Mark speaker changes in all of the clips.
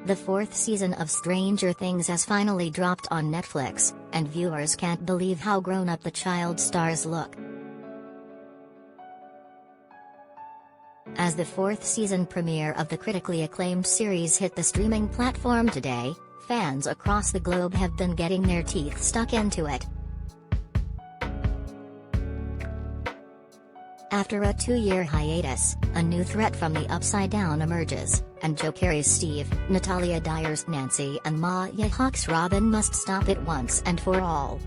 Speaker 1: The fourth season of Stranger Things has finally dropped on Netflix, and viewers can't believe how grown-up the child stars look. As the fourth season premiere of the critically acclaimed series hit the streaming platform today, fans across the globe have been getting their teeth stuck into it. After a 2-year hiatus, a new threat from the Upside Down emerges, and Keery's Steve, Natalia Dyer's Nancy and Hawke's Robin must stop it once and for all.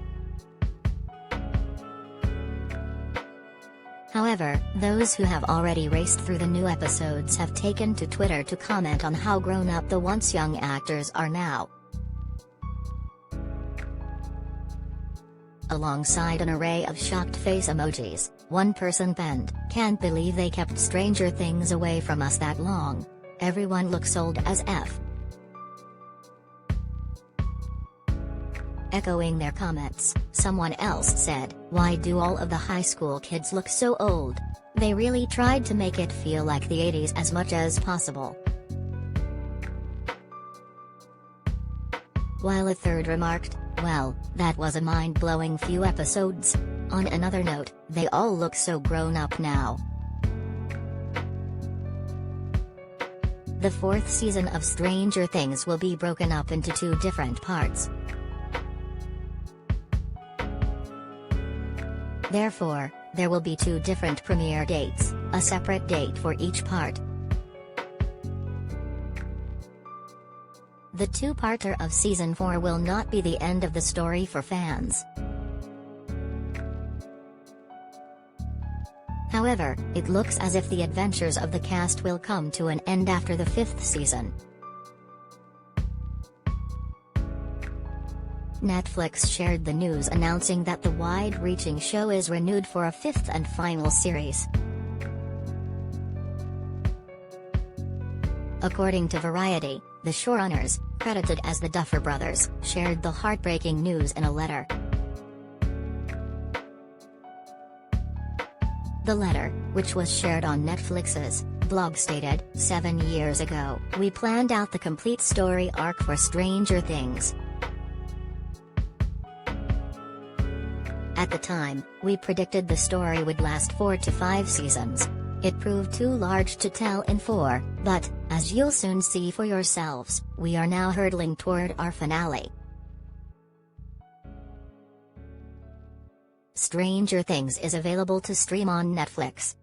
Speaker 1: However, those who have already raced through the new episodes have taken to Twitter to comment on how grown up the once young actors are now. Alongside an array of shocked face emojis, one person penned, "Can't believe they kept Stranger Things away from us that long. Everyone looks old as F." Echoing their comments, someone else said, "Why do all of the high school kids look so old? They really tried to make it feel like the 80s as much as possible." While a third remarked, "Well, that was a mind-blowing few episodes. On another note, they all look so grown up now." The fourth season of Stranger Things will be broken up into 2 different parts. Therefore, there will be 2 different premiere dates, a separate date for each part. The 2-parter of Season 4 will not be the end of the story for fans. However, it looks as if the adventures of the cast will come to an end after the 5th season. Netflix shared the news announcing that the wide-reaching show is renewed for a 5th and final series. According to Variety, the showrunners, credited as the Duffer Brothers, shared the heartbreaking news in a letter. The letter, which was shared on Netflix's blog, stated, "7 years ago, we planned out the complete story arc for Stranger Things. At the time, we predicted the story would last 4 to 5 seasons. It proved too large to tell in 4, but, as you'll soon see for yourselves, we are now hurtling toward our finale." Stranger Things is available to stream on Netflix.